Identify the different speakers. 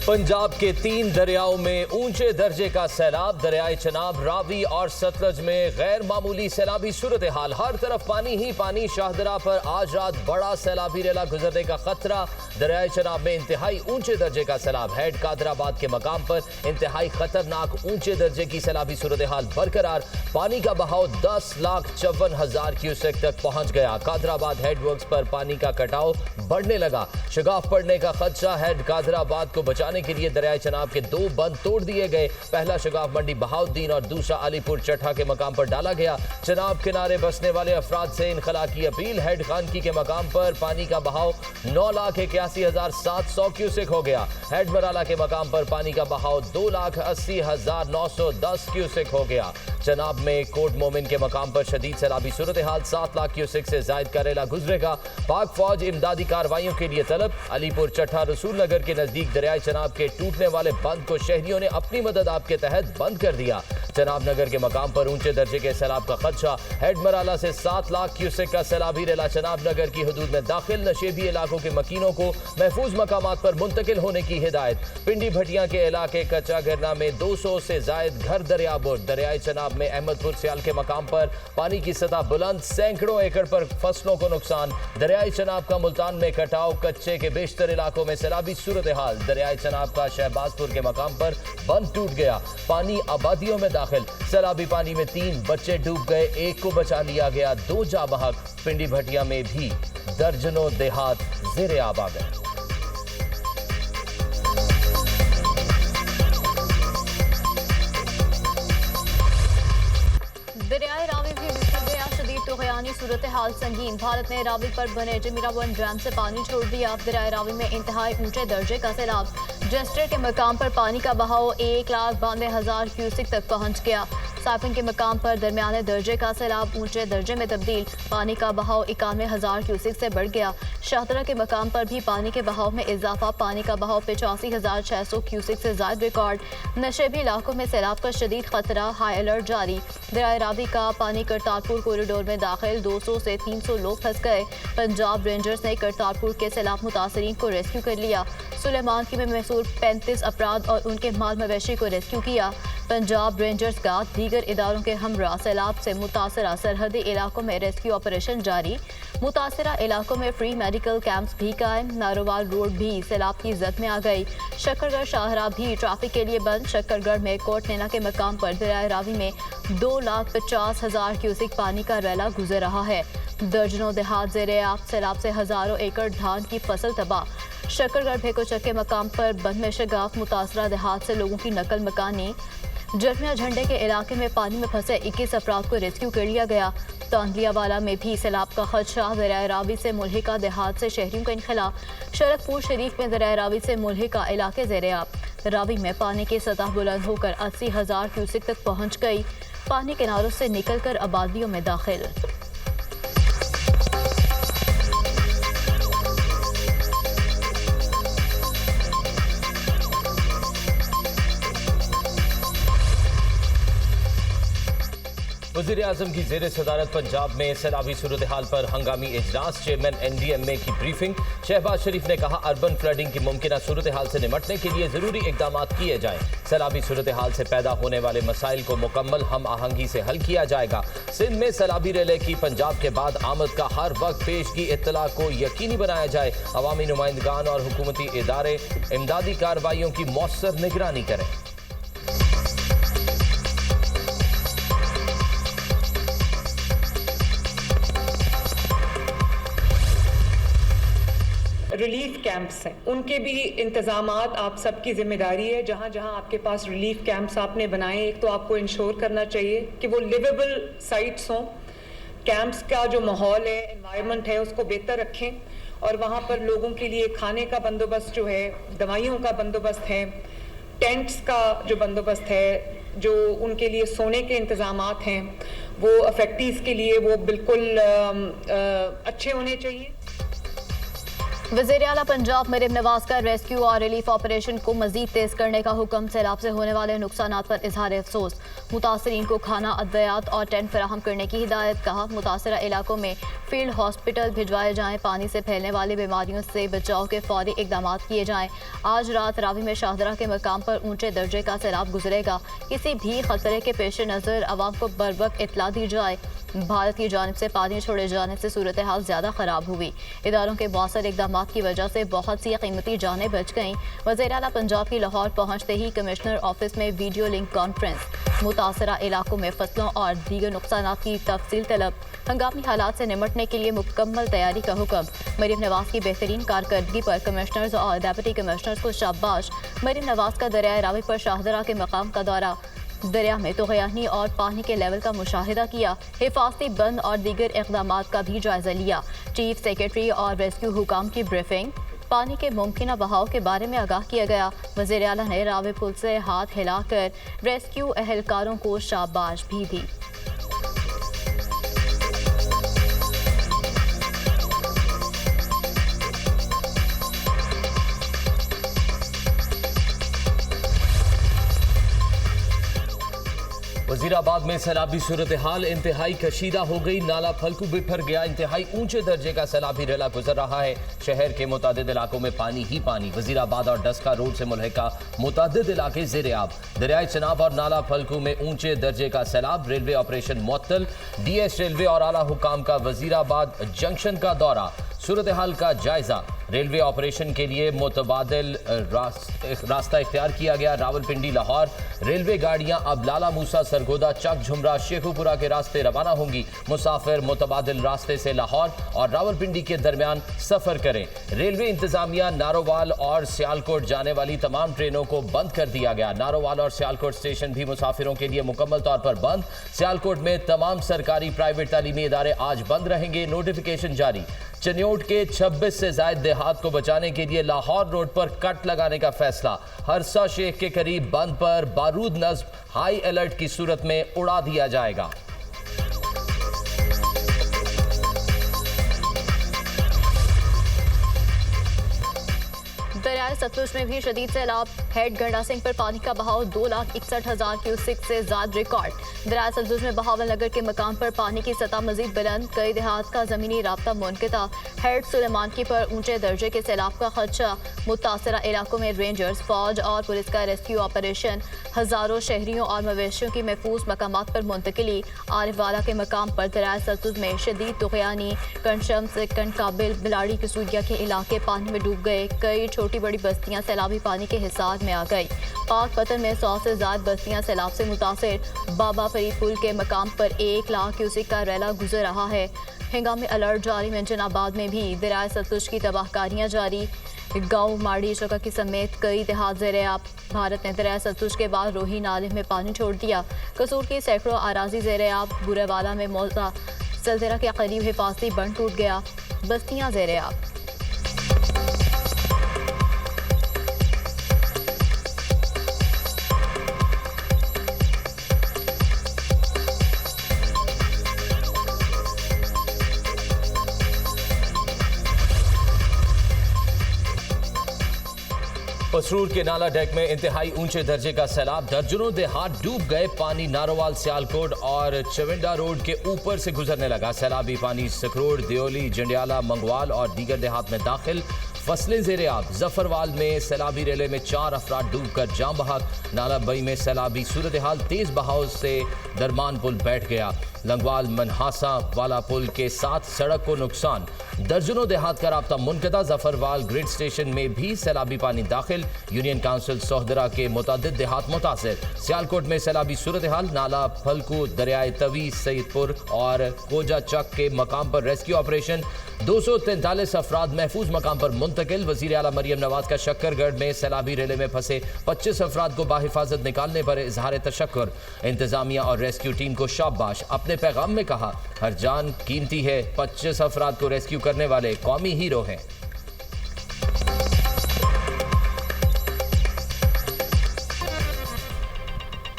Speaker 1: पंजाब के 3 दरियाओं में ऊंचे दर्जे का सैलाब। दरियाए चनाब, रावी और सतलज में गैर मामूली सैलाबी सूरत हाल। हर तरफ पानी ही पानी। शाहदरा पर आज रात बड़ा सैलाबी रेला गुजरने का खतरा। दरियाए चनाब में इंतहाई ऊंचे दर्जे का सैलाब। हेड कादराबाद के मकाम पर इंतहाई खतरनाक ऊंचे दर्जे की सैलाबी सूरत हाल बरकरार। पानी का बहाव 10,54,000 क्यूसेक तक पहुंच गया। कादराबाद हेडवर्क्स पर पानी का कटाव बढ़ने लगा। शगाफ पड़ने का खदशा। हेड कादराबाद को बचाने के लिए दरियाए चनाब के 2 बंद तोड़ दिए गए। पहला शगाफ मंडी बहाउद्दीन और दूसरा अलीपुर चट्ठा के मकाम पर डाला गया। चनाब किनारे बसने वाले अफराद से इनखला की अपील। हेड खानकी के मकाम पर पानी का बहाव 9,81,700 क्यूसेक हो गया। हेड मराला के मकाम पर पानी का बहाव 2,80,910 क्यूसेक हो गया। चनाब में कोट मोमिन के मकाम पर शदीद सैलाबी सूरत हाल। 7 लाख क्यूसेक से जायद का रेला गुजरेगा। पाक फौज इमदादी कार्रवाइयों के लिए तलब। अलीपुर चट्ठा रसूल नगर के नजदीक दरियाए चनाब के टूटने वाले बंद को शहरियों ने अपनी मदद आप के तहत बंद कर दिया। चनाब नगर के मकाम पर ऊंचे दर्जे के सैलाब का खदशा। हेड मराला से 7 लाख क्यूसेक का सैलाबी रेला चनाब नगर की हदूद में दाखिल। नशेबी इलाकों के मकीनों को महफूज मकामात पर मुंतकिल होने की हिदायत। पिंडी भटिया के इलाके कच्चा गिरना में 200 से जायद घर दरियाबुर। दरियाए चनाब में अहमदपुर सियाल के मकाम पर पानी की सतह बुलंद। सैकड़ों एकड़ पर फसलों को नुकसान। दरियाए चनाब का मुल्तान में कटाव। कच्चे के बेशतर इलाकों में सैलाबी सूरत हाल। दरियाए चनाब का शहबाजपुर के मकाम पर बंद टूट गया। पानी आबादियों में दाखिल। सैलाबी पानी में 3 बच्चे डूब गए, 1 को बचा लिया गया, 2 जा बहक। पिंडी भटिया में भी दर्जनों देहात ज़ेरे आब आ गए।
Speaker 2: दरियाए रावी भी बिखर गया। शदीद तुग़यानी सूरत हाल संगीन। भारत ने रावी पर बने जमीरा 1 डैम से पानी छोड़ दिया। दरियाए रावी में इंतहाई ऊंचे दर्जे का सैलाब। जस्टर के मकाम पर पानी का बहाव 1,92,000 क्यूसेक तक पहुंच गया। साफिन के मकाम पर दरमियाने दर्जे का सैलाब ऊंचे दर्जे में तब्दील। पानी का बहाव 91,000 क्यूसेक से बढ़ गया। शाहदरा के मकाम पर भी पानी के बहाव में इजाफा। पानी का बहाव 85,600 क्यूसेक से जायद रिकॉर्ड। नशेबी इलाकों में सैलाब का शदीद खतरा, हाई अलर्ट जारी। दरियाए रावी का पानी करतारपुर कॉरिडोर में दाखिल। 200 से 300 लोग फंस गए। पंजाब रेंजर्स ने करतारपुर के सैलाब मुतासरीन को रेस्क्यू कर लिया। सुलेमान की में महसूर 35 अफराद और उनके माल मवेशी को रेस्क्यू किया। पंजाब रेंजर्स का दीगर इदारों के हमरा सैलाब से मुतासरा सरहदी इलाकों में रेस्क्यू ऑपरेशन जारी। मुतासरा इलाकों में फ्री मेडिकल कैंप्स भी कायम। नारोवाल रोड भी सैलाब की जद में आ गई। शक्करगढ़ शाहरा भी ट्रैफिक के लिए बंद। शक्करगढ़ में कोट नैना के मकाम पर दरियाए रावी में 2,50,000 क्यूसेक पानी का रैला गुजर रहा है। दर्जनों देहात ज़ेरे आब। सैलाब से हजारों एकड़ धान की फसल तबाह। शक्करगढ़ भेकोचक के मकाम पर बंद में शगाफ। मुतासरा देहात से लोगों की नकल मकानी। जरमिया झंडे के इलाके में पानी में फंसे 21 अफराद को रेस्क्यू कर लिया गया। तांदलियावाला में भी सैलाब का खदशा। दरियाए रावी से मुल्हिका देहात से शहरियों का इनखला। शरकपुर शरीफ में दरियाए रावी से मुल्हिका इलाके ज़ेरे आब। रावी में पानी की सतह बुलंद होकर 80,000 क्यूसेक तक पहुँच गई। पानी किनारों से निकल कर आबादियों में दाखिल।
Speaker 1: वज़ीर आज़म की ज़ेर सदारत पंजाब में सैलाबी सूरत हाल पर हंगामी इजलास। चेयरमैन NDMA की ब्रीफिंग। शहबाज शरीफ ने कहा अर्बन फ्लडिंग की मुमकिन सूरत हाल से निमटने के लिए ज़रूरी इकदाम किए जाएँ। सैलाबी सूरत हाल से पैदा होने वाले मसाइल को मुकम्मल हम आहंगी से हल किया जाएगा। सिंध में सैलाबी रेले की पंजाब के बाद आमद का हर वक्त पेश की इत्तला को यकीनी बनाया जाए। अवामी नुमाइंदगान और हुकूमती इदारे इमदादी कार्रवाइयों की मौसर निगरानी करें।
Speaker 3: रिलीफ कैंप्स हैं, उनके भी इंतज़ामात आप सबकी जिम्मेदारी है। जहाँ जहाँ आपके पास रिलीफ कैंप्स आपने बनाए, एक तो आपको इंश्योर करना चाहिए कि वो लिवेबल साइट्स हों। कैंप्स का जो माहौल है, एनवायरनमेंट है, उसको बेहतर रखें और वहाँ पर लोगों के लिए खाने का बंदोबस्त जो है, दवाइयों का बंदोबस्त है, टेंट्स का जो बंदोबस्त है, जो उनके लिए सोने के इंतज़ामात हैं, वो अफेक्टीज़ के लिए वो बिल्कुल अच्छे होने चाहिए।
Speaker 2: वज़ीर आला पंजाब मरीम नवाज का रेस्क्यू और रिलीफ ऑपरेशन को मजीद तेज करने का हुक्म। सैलाब से होने वाले नुकसानात पर इजहार अफसोस। मुतासरीन को खाना, अद्वियात और टेंट फराहम करने की हिदायत। कहा मुतासरा इलाकों में फील्ड हॉस्पिटल भिजवाए जाएँ, पानी से फैलने वाली बीमारियों से बचाव के फौरी इकदाम किए जाएँ। आज रात रावी में शाहदरा के मकाम पर ऊंचे दर्जे का सैलाब गुजरेगा। किसी भी खतरे के पेश नज़र अवाम को बर वक्त इत्तला दी जाए। भारत की जानिब से पानी छोड़े जाने से सूरत हाल ज़्यादा ख़राब हुई। इदारों के मौसर इकदाम की वजह से बहुत सी कीमती जानें बच गईं। वज़ीर आला पंजाब की लाहौर पहुँचते ही कमिश्नर ऑफिस में वीडियो लिंक कॉन्फ्रेंस। मुतासरा इलाकों में फसलों और दीगर नुकसानात की तफसील तलब। हंगामी हालात से निमटने के लिए मुकम्मल तैयारी का हुक्म। मरीम नवाज की बेहतरीन कारकर्दगी पर कमिश्नर्स और डेप्यूटी कमिश्नर्स को शाबाश। मरीम नवाज का दरियाए रावी पर शाहदरा के मकाम का दौरा। दरिया में तग़यानी और पानी के लेवल का मुशाहिदा किया। हिफाजती बंद और दीगर इक़दाम का भी जायजा लिया। चीफ सेक्रेटरी और रेस्क्यू हुकाम की ब्रीफिंग। पानी के मुमकिन बहाव के बारे में आगाह किया गया। वज़ीर आला ने रावी पुल से हाथ हिलाकर रेस्क्यू एहलकारों को शाबाश भी दी।
Speaker 1: वजीराबाद में सैलाबी सूरत हाल इंतहाई कशीदा हो गई। नाला फलकू बिफर गया। इंतहाई ऊंचे दर्जे का सैलाबी रेला गुजर रहा है। शहर के मुतादिद इलाकों में पानी ही पानी। वजीराबाद और डस्का रोड से मुल्हिका मुतादिद इलाके ज़ेरे आब। दरियाए चनाब और नाला फलकू में ऊंचे दर्जे का सैलाब। रेलवे ऑपरेशन मुअत्तल। डीएस रेलवे और आला हुकाम का वजीराबाद जंक्शन का दौरा। सूरत हाल का जायजा। रेलवे ऑपरेशन के लिए मुतबादिल रास्ता इख्तियार किया गया। रावलपिंडी लाहौर रेलवे गाड़ियां अब लाला मूसा, सरगोदा, चक झुमरा, शेखुपुरा के रास्ते रवाना होंगी। मुसाफिर मुतबादिल रास्ते से लाहौर और रावलपिंडी के दरमियान सफर करें। रेलवे इंतजामिया नारोवाल और सियालकोट जाने वाली तमाम ट्रेनों को बंद कर दिया गया। नारोवाल और सियालकोट स्टेशन भी मुसाफिरों के लिए मुकम्मल तौर पर बंद। सियालकोट में तमाम सरकारी प्राइवेट तालीमी इदारे आज बंद रहेंगे। नोटिफिकेशन जारी। चन्योट के 26 से ज्यादा देहात को बचाने के लिए लाहौर रोड पर कट लगाने का फैसला। हरसा शेख के करीब बंद पर बारूद नस्ब हाई अलर्ट की सूरत में उड़ा दिया जाएगा।
Speaker 2: दरियाए सतलुज में भी शदीद सैलाब। हेड गंडा सिंह पर पानी का बहाव 2,61,000 क्यूसेक से ज्यादा रिकॉर्ड। दरियाए सतलुज में बहावल नगर के मकाम पर पानी की सतह मजीद बुलंद। कई देहात का जमीनी राब्ता मुनक़ता। हेड सुलेमानकी पर ऊंचे दर्जे के सैलाब का खदशा। मुतासरा इलाकों में रेंजर्स, फौज और पुलिस का रेस्क्यू ऑपरेशन। हजारों शहरियों और मवेशियों की महफूज मकामात पर मुंतकिली। आरिफवाला के मकाम पर दरियाए सतलुज में शदीद तुग़यानी। कंशम से कंडकाबिल बिलाड़ी कसूरिया के इलाके पानी में डूब गए। कई छोटी बड़ी बस्तियां सैलाबी पानी के हिसार में आ गई। पाक पतन में 100 से ज्यादा बस्तियां सैलाब से मुतासिर। बाबा फरीद पुल के मकाम पर 1 लाख क्यूसेक का रेला गुजर रहा है। हंगामी अलर्ट जारी। मेंजनाबाद में भी दरियाए सतलुज की तबाहकारियां जारी। गाँव माड़ी चौका की समेत कई देहात ज़ेरे आब। भारत ने दरियाए सतलुज के बाद रोही नाले में पानी छोड़ दिया। कसूर की सैकड़ों आराजी ज़ेरे आब। बुरेवाला में मौजा सलतेरा के करीब हिफाजती बंद टूट गया। बस्तियां ज़ेरे आब।
Speaker 1: पसरूर के नाला डेक में इंतहाई ऊंचे दर्जे का सैलाब। दर्जनों देहात डूब गए। पानी नारोवाल, सियालकोट और चविंडा रोड के ऊपर से गुजरने लगा। सैलाबी पानी सकरोड़, दियोली, जंडियाला, मंगवाल और दीगर देहात में दाखिल। फसलें ज़ेरे आब। जफरवाल में सैलाबी रेले में 4 अफराद डूबकर जाम बहक। नाला बई में सैलाबी सूरत हाल। तेज बहाव से दरमान पुल बैठ गया। लंगवाल मनहासा वाला पुल के साथ सड़क को नुकसान। दर्जनों देहात का राब्ता मुनक़ता। जफरवाल ग्रिड स्टेशन में भी सैलाबी पानी दाखिल। यूनियन काउंसिल सोहदरा के मुतादिद देहात मुतासिर। सियालकोट में सैलाबी सूरत हाल। नाला फलकू, दरियाए तवी, सईदपुर और कोजा चक के मकाम पर रेस्क्यू ऑपरेशन। 243 अफराद महफूज मकाम पर मुंतकिल। वज़ीर आला मरियम नवाज का शक्करगढ़ में सैलाबी रेले में फंसे 25 अफराद को बाहिफाजत निकालने पर इजहार तशक्कुर। इंतजामिया और रेस्क्यू टीम को शाबाश। अपने पैगाम में कहा, हर जान कीमती है। 25 अफराद को रेस्क्यू करने वाले कौमी हीरो हैं।